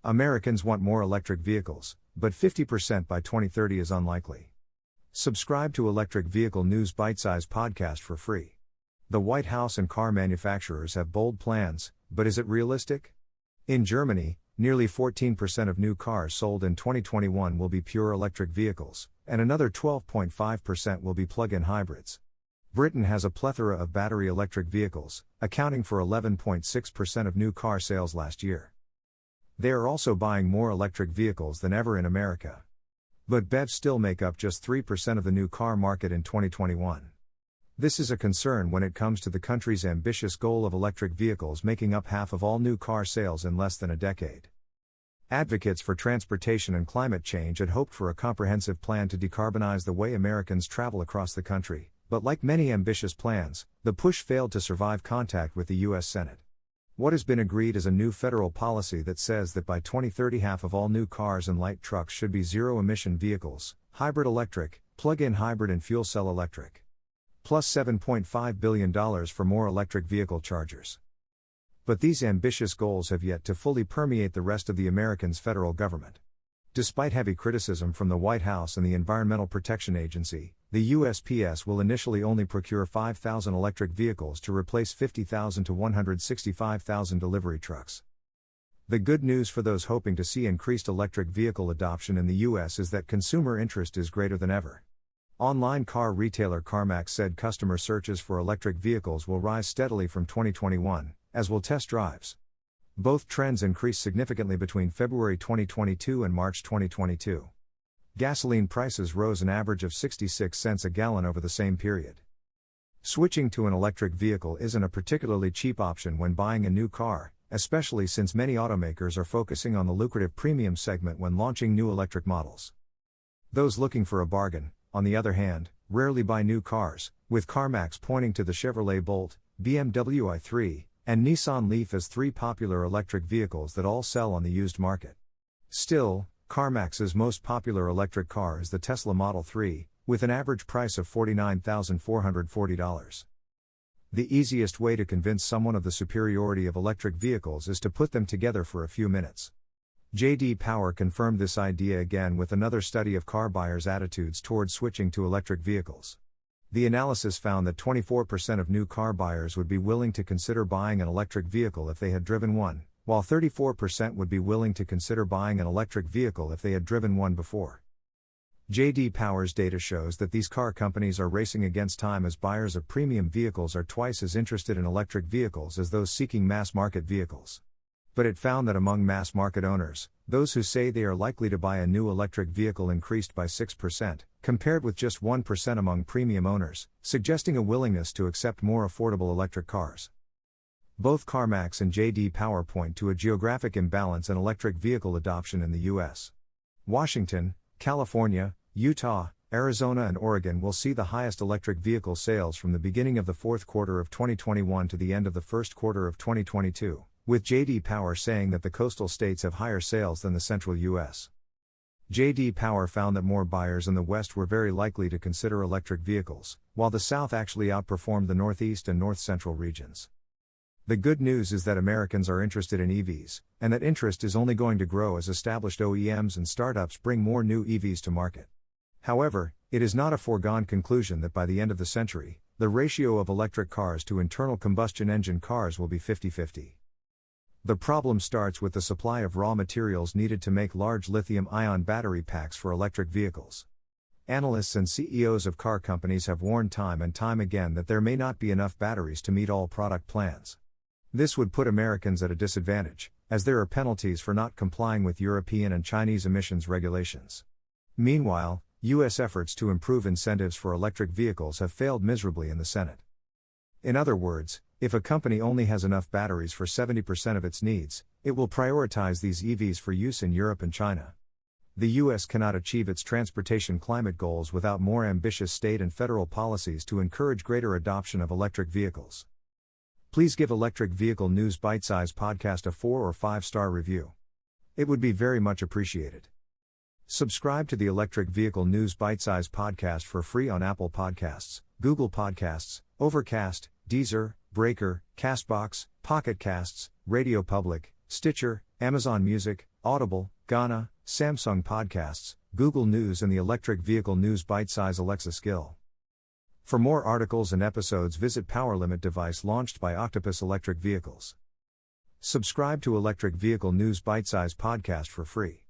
Americans want more electric vehicles, but 50% by 2030 is unlikely. Subscribe to Electric Vehicle News Bitesize podcast for free. The White House and car manufacturers have bold plans, but is it realistic? In Germany, nearly 14% of new cars sold in 2021 will be pure electric vehicles, and another 12.5% will be plug-in hybrids. Britain has a plethora of battery electric vehicles, accounting for 11.6% of new car sales last year. They are also buying more electric vehicles than ever in America. But BEVs still make up just 3% of the new car market in 2021. This is a concern when it comes to the country's ambitious goal of electric vehicles making up half of all new car sales in less than a decade. Advocates for transportation and climate change had hoped for a comprehensive plan to decarbonize the way Americans travel across the country, but like many ambitious plans, the push failed to survive contact with the U.S. Senate. What has been agreed is a new federal policy that says that by 2030 half of all new cars and light trucks should be zero-emission vehicles, hybrid electric, plug-in hybrid and fuel cell electric. Plus $7.5 billion for more electric vehicle chargers. But these ambitious goals have yet to fully permeate the rest of the Americans' federal government. Despite heavy criticism from the White House and the Environmental Protection Agency, the USPS will initially only procure 5,000 electric vehicles to replace 50,000 to 165,000 delivery trucks. The good news for those hoping to see increased electric vehicle adoption in the U.S. is that consumer interest is greater than ever. Online car retailer CarMax said customer searches for electric vehicles will rise steadily from 2021, as will test drives. Both trends increased significantly between February 2022 and March 2022. Gasoline prices rose an average of 66 cents a gallon over the same period. Switching to an electric vehicle isn't a particularly cheap option when buying a new car, especially since many automakers are focusing on the lucrative premium segment when launching new electric models. Those looking for a bargain, on the other hand, rarely buy new cars, with CarMax pointing to the Chevrolet Bolt, BMW i3, and Nissan Leaf as three popular electric vehicles that all sell on the used market. Still, CarMax's most popular electric car is the Tesla Model 3, with an average price of $49,440. The easiest way to convince someone of the superiority of electric vehicles is to put them together for a few minutes. J.D. Power confirmed this idea again with another study of car buyers' attitudes towards switching to electric vehicles. The analysis found that 24% of new car buyers would be willing to consider buying an electric vehicle if they had driven one, while 34% would be willing to consider buying an electric vehicle if they had driven one before. J.D. Power's data shows that these car companies are racing against time as buyers of premium vehicles are twice as interested in electric vehicles as those seeking mass-market vehicles. But it found that among mass-market owners, those who say they are likely to buy a new electric vehicle increased by 6%, compared with just 1% among premium owners, suggesting a willingness to accept more affordable electric cars. Both CarMax and J.D. Power point to a geographic imbalance in electric vehicle adoption in the U.S. Washington, California, Utah, Arizona and Oregon will see the highest electric vehicle sales from the beginning of the fourth quarter of 2021 to the end of the first quarter of 2022, with J.D. Power saying that the coastal states have higher sales than the central U.S. J.D. Power found that more buyers in the West were very likely to consider electric vehicles, while the South actually outperformed the Northeast and North Central regions. The good news is that Americans are interested in EVs, and that interest is only going to grow as established OEMs and startups bring more new EVs to market. However, it is not a foregone conclusion that by the end of the century, the ratio of electric cars to internal combustion engine cars will be 50-50. The problem starts with the supply of raw materials needed to make large lithium-ion battery packs for electric vehicles. Analysts and CEOs of car companies have warned time and time again that there may not be enough batteries to meet all product plans. This would put Americans at a disadvantage, as there are penalties for not complying with European and Chinese emissions regulations. Meanwhile, U.S. efforts to improve incentives for electric vehicles have failed miserably in the Senate. In other words, if a company only has enough batteries for 70% of its needs, it will prioritize these EVs for use in Europe and China. The U.S. cannot achieve its transportation climate goals without more ambitious state and federal policies to encourage greater adoption of electric vehicles. Please give Electric Vehicle News Bitesize podcast a 4 or 5-star review. It would be very much appreciated. Subscribe to the Electric Vehicle News Bitesize podcast for free on Apple Podcasts, Google Podcasts, Overcast, Deezer, Breaker, Castbox, Pocket Casts, Radio Public, Stitcher, Amazon Music, Audible, Ghana, Samsung Podcasts, Google News, and the Electric Vehicle News Bitesize Alexa skill. For more articles and episodes, visit Power Limit device launched by Octopus Electric Vehicles. Subscribe to Electric Vehicle News Bitesize podcast for free.